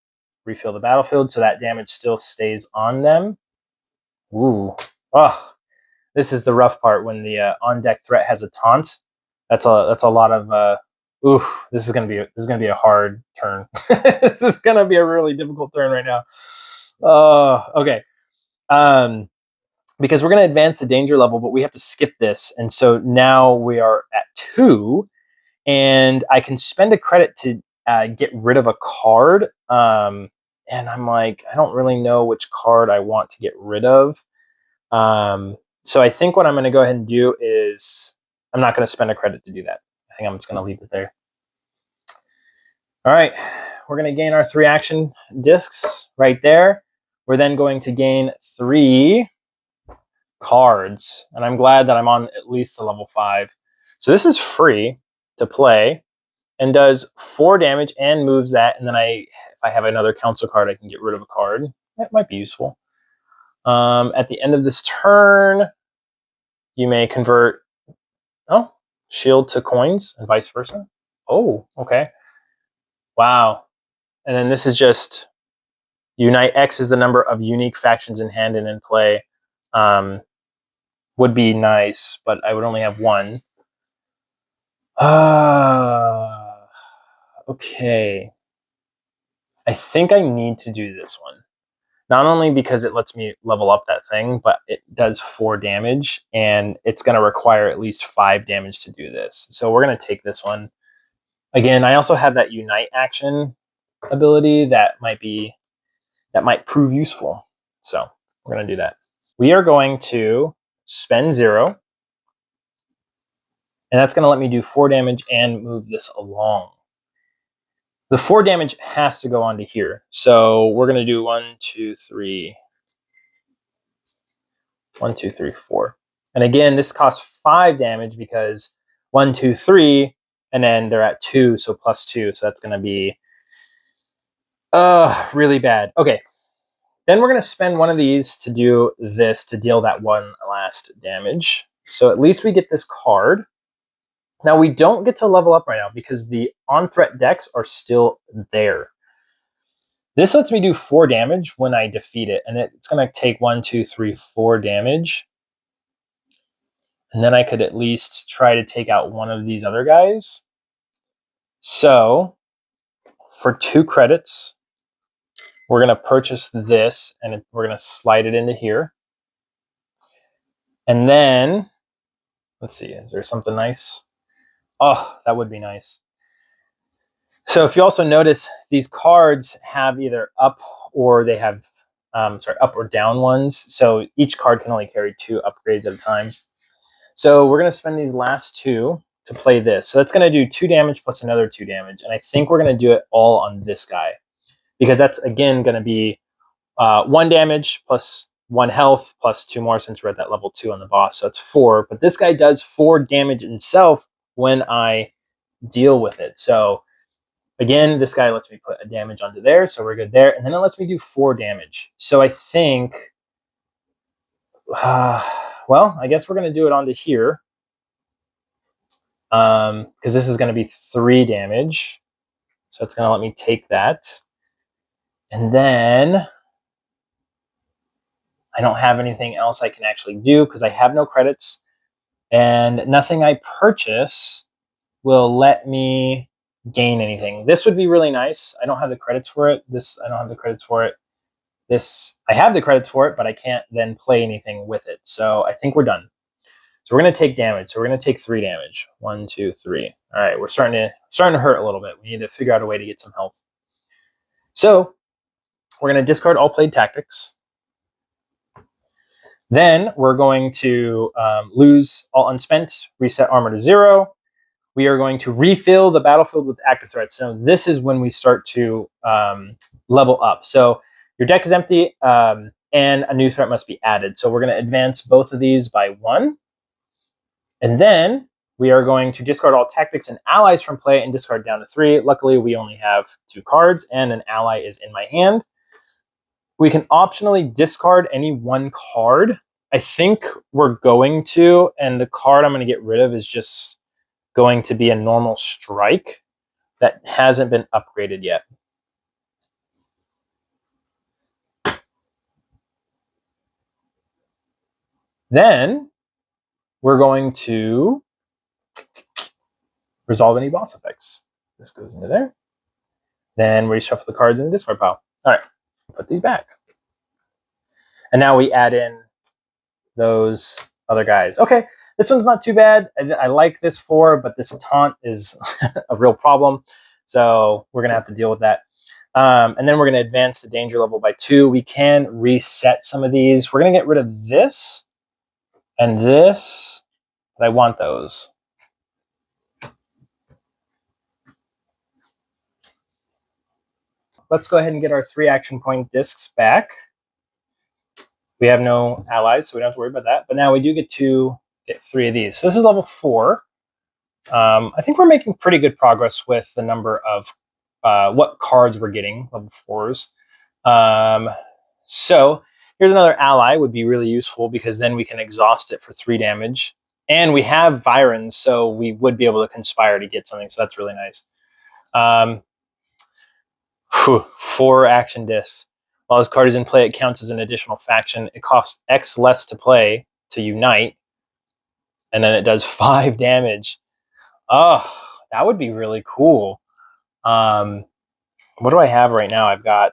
refill the battlefield so that damage still stays on them. Ooh. Oh, this is the rough part when the on-deck threat has a taunt. That's a lot of ooh, this is gonna be a hard turn. This is gonna be a really difficult turn right now. Okay. Because we're gonna advance the danger level, but we have to skip this, and so now we are at 2, and I can spend a credit to get rid of a card. And I'm like, I don't really know which card I want to get rid of. So I think what I'm going to go ahead and do is I'm not going to spend a credit to do that. I think I'm just going to leave it there. All right, we're going to gain our 3 action discs right there. We're then going to gain 3 cards, and I'm glad that I'm on at least to level 5. So this is free to play and does 4 damage and moves that. And then if I have another council card, I can get rid of a card. That might be useful. At the end of this turn, you may convert shield to coins and vice versa. Oh, okay. Wow. And then this is just unite. X is the number of unique factions in hand and in play. Would be nice, but I would only have 1. Okay. I think I need to do this one. Not only because it lets me level up that thing, but it does 4 damage, and it's going to require at least 5 damage to do this. So we're going to take this one. Again, I also have that unite action ability that might prove useful. So we're going to do that. We are going to spend 0, and that's going to let me do 4 damage and move this along. The 4 damage has to go onto here. So we're going to do 1, 2, 3. 1, 2, 3, 4. And again, this costs 5 damage because 1, 2, 3, and then they're at 2, so plus 2. So that's going to be really bad. Okay. Then we're going to spend 1 of these to do this, to deal that 1 last damage. So at least we get this card. Now we don't get to level up right now because the on-threat decks are still there. This lets me do 4 damage when I defeat it, and it's going to take 1, 2, 3, 4 damage. And then I could at least try to take out one of these other guys. So for 2 credits, we're going to purchase this, and we're going to slide it into here. And then, let's see, is there something nice? Oh, that would be nice. So if you also notice, these cards have either up or they have, up or down ones. So each card can only carry 2 upgrades at a time. So we're going to spend these last 2 to play this. So that's going to do 2 damage plus another 2 damage. And I think we're going to do it all on this guy. because that's again going to be 1 damage plus 1 health plus 2 more since we're at that level 2 on the boss. So that's 4. But this guy does 4 damage himself when I deal with it. So again, this guy lets me put a damage onto there, so we're good there. And then it lets me do 4 damage. So I think, well, I guess we're going to do it onto here. Because this is going to be 3 damage. So it's going to let me take that. And then I don't have anything else I can actually do because I have no credits. And nothing I purchase will let me gain anything. This would be really nice. I don't have the credits for it. This, I don't have the credits for it. This, I have the credits for it, but I can't then play anything with it. So I think we're done. So we're going to take damage. So we're going to take 3 damage. 1, 2, 3. All right, we're starting to hurt a little bit. We need to figure out a way to get some health. So we're going to discard all played tactics. Then we're going to lose all unspent, reset armor to 0. We are going to refill the battlefield with active threats. So this is when we start to level up. So your deck is empty and a new threat must be added. So we're going to advance both of these by 1. And then we are going to discard all tactics and allies from play and discard down to 3. Luckily, we only have 2 cards and an ally is in my hand. We can optionally discard any 1 card. I think we're going to, and the card I'm going to get rid of is just going to be a normal strike that hasn't been upgraded yet. Then we're going to resolve any boss effects. This goes into there. Then we shuffle the cards in the discard pile. All right, put these back. And now we add in those other guys. Okay, this one's not too bad. I like this 4, but this taunt is a real problem. So we're going to have to deal with that. And then we're going to advance the danger level by 2. We can reset some of these. We're going to get rid of this and this, but I want those. Let's go ahead and get our 3 action point discs back. We have no allies, so we don't have to worry about that. But now we do get to get 3 of these. So this is level 4. I think we're making pretty good progress with the number of what cards we're getting, level 4s. So here's another ally, would be really useful because then we can exhaust it for 3 damage. And we have Virons, so we would be able to conspire to get something, so that's really nice. 4 action discs. While this card is in play, it counts as an additional faction. It costs X less to play to unite, and then it does 5 damage. Oh, that would be really cool. What do I have right now? I've got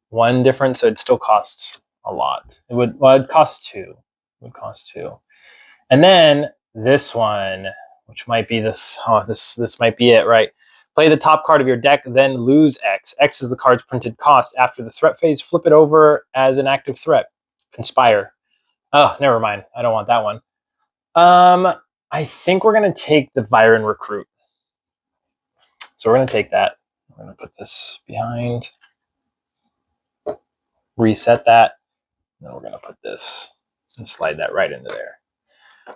1 different, so it still costs a lot. It would, well, it'd cost 2. It would cost 2. And then this one, which might be the, this might be it, right? Play the top card of your deck, then lose X. X is the card's printed cost. After the threat phase, flip it over as an active threat. Conspire. Oh, never mind. I don't want that one. I think we're going to take the Viren Recruit. So we're going to take that. We're going to put this behind. Reset that. Then we're going to put this and slide that right into there.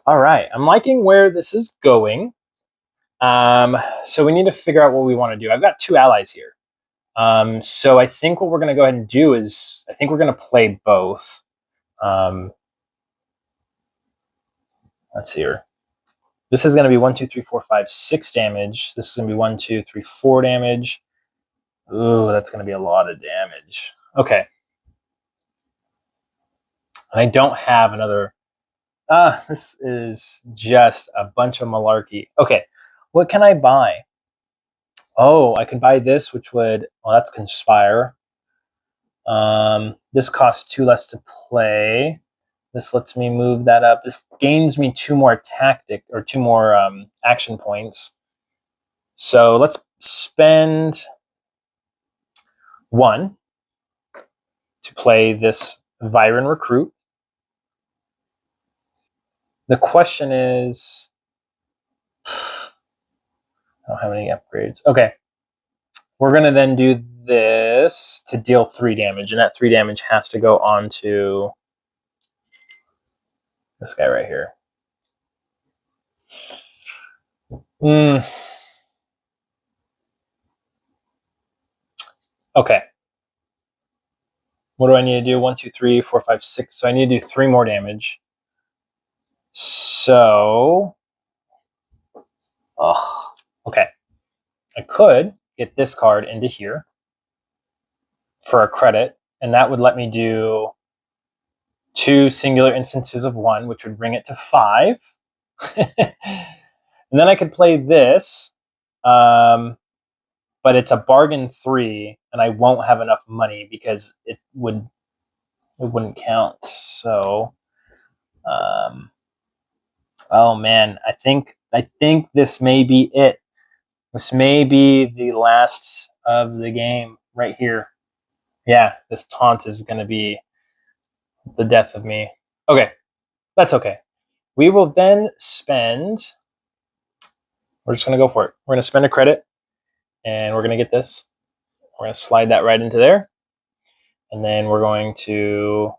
All right. I'm liking where this is going. So we need to figure out what we want to do. I've got 2 allies here. So I think what we're going to go ahead and do is, I think we're going to play both. Let's see here. This is going to be 1, 2, 3, 4, 5, 6 damage. This is going to be 1, 2, 3, 4 damage. Ooh, that's going to be a lot of damage. Okay. And I don't have another. This is just a bunch of malarkey. Okay. What can I buy? Oh, I could buy this, which would, well, that's Conspire. This costs 2 less to play. This lets me move that up. This gains me 2 more tactic, or 2 more action points. So let's spend 1 to play this Viren Recruit. The question is, I don't have any upgrades. Okay. We're going to then do this to deal 3 damage, and that 3 damage has to go on to this guy right here. Okay. What do I need to do? 1, 2, 3, 4, 5, 6. So I need to do 3 more damage. So, okay. I could get this card into here for a credit, and that would let me do 2 singular instances of 1, which would bring it to 5. And then I could play this, but it's a bargain 3, and I won't have enough money because it wouldn't count. So, oh man, I think this may be it. This may be the last of the game right here. Yeah, this taunt is going to be the death of me. Okay, that's okay. We will then spend... We're just going to go for it. We're going to spend a credit, and we're going to get this. We're going to slide that right into there. And then we're going to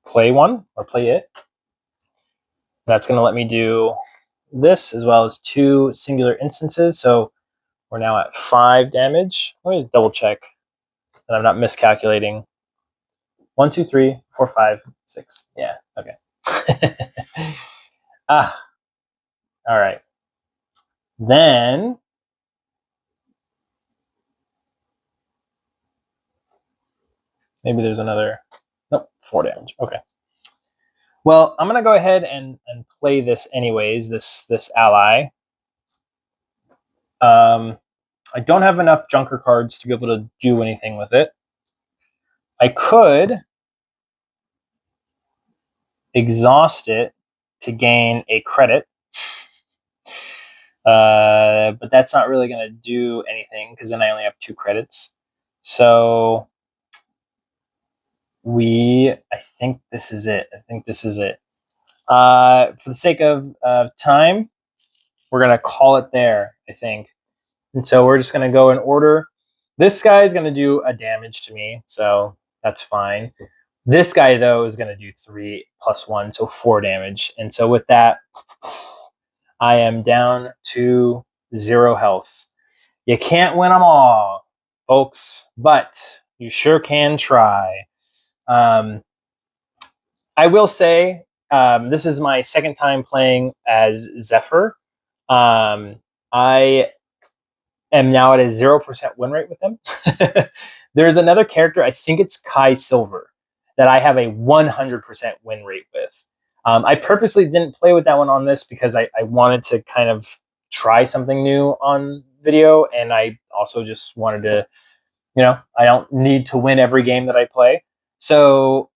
play one, or play it. That's going to let me do this, as well as 2 singular instances. So we're now at 5 damage. Let me double check that I'm not miscalculating. 1, 2, 3, 4, 5, 6. Yeah, okay. All right. Then maybe there's another. Nope, 4 damage. Okay. Well, I'm gonna go ahead and play this anyways. This ally. I don't have enough Junker cards to be able to do anything with it. I could exhaust it to gain a credit, but that's not really going to do anything because then I only have 2 credits. So I think this is it. For the sake of time, we're going to call it there, I think. And so we're just going to go in order. This guy is going to do a damage to me, so that's fine. This guy, though, is going to do 3 plus 1, so 4 damage. And so with that, I am down to 0 health. You can't win them all, folks, but you sure can try. I will say this is my second time playing as Zephyr. I am now at a 0% win rate with him. There's another character, I think it's Kai Silver, that I have a 100% win rate with. I purposely didn't play with that one on this because I wanted to kind of try something new on video, and I also just wanted to, I don't need to win every game that I play. So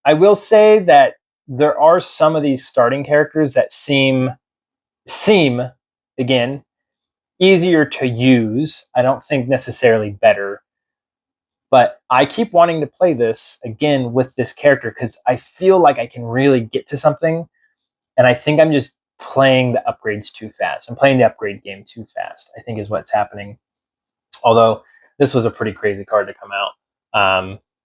I will say that there are some of these starting characters that seem, again, easier to use. I don't think necessarily better. But I keep wanting to play this again with this character because I feel like I can really get to something. And I think I'm just playing the upgrades too fast. I'm playing the upgrade game too fast, I think is what's happening. Although this was a pretty crazy card to come out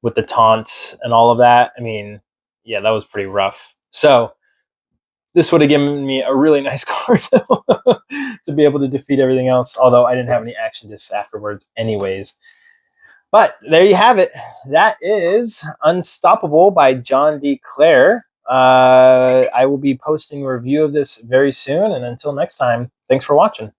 with the taunt and all of that. I mean, yeah, that was pretty rough. So this would have given me a really nice card to be able to defeat everything else. Although I didn't have any action discs afterwards anyways. But there you have it. That is Unstoppable by John D. Clare. I will be posting a review of this very soon. And until next time, thanks for watching.